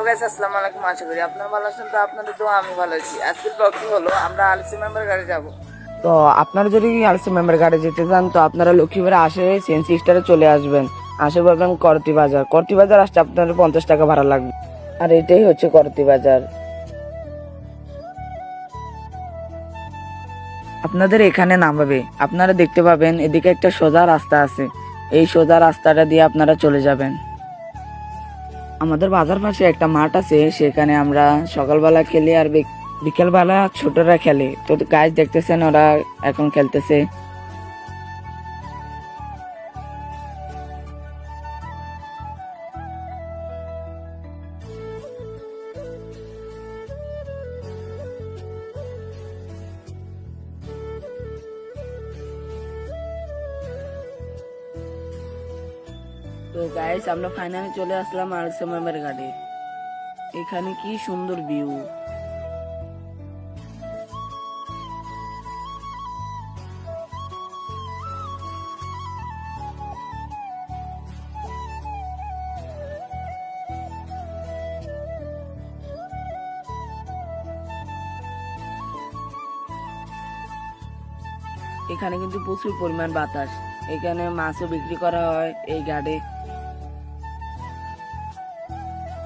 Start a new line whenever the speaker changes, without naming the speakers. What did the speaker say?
Guys, আসসালামু আলাইকুম। আশা করি আপনারা ভালো আছেন। তো আপনাদের দোয়া আমি ভালো আছি। আজকের ব্লগটি হলো আমরা আলসি মেম্বার গাড়ি যাব। তো আপনারা যদি আলসি মেম্বার গাড়ি যেতে চান তো আপনারা লক্ষ্মীপুরে আসে সেন্সি স্টারে চলে আসবেন। আসে বলবেন করতি বাজার। করতি বাজার আসতে আপনাদের 50 টাকা ভাড়া লাগবে। আর এটাই হচ্ছে করতি বাজার। আপনাদের এখানে নামাবে, আপনারা দেখতে পাবেন এদিকে একটা সোজা রাস্তা আছে। এই সোজা রাস্তাটা দিয়ে আপনারা চলে যাবেন। আমাদের বাজার পাশে একটা মাঠ আছে, সেখানে আমরা সকালবেলা খেলি আর বিকেলবেলা ছোটরা খেলে। তো গাছ দেখতেছেন ওরা এখন খেলতেছে। তো গাইস, আমরা ফাইনালি চলে আসলাম আলসা মেম্বার ঘাটে। এখানে কি সুন্দর ভিউ। এখানে কিন্তু প্রচুর পরিমাণ বাতাস। এখানে মাছও বিক্রি করা হয় এই ঘাটে।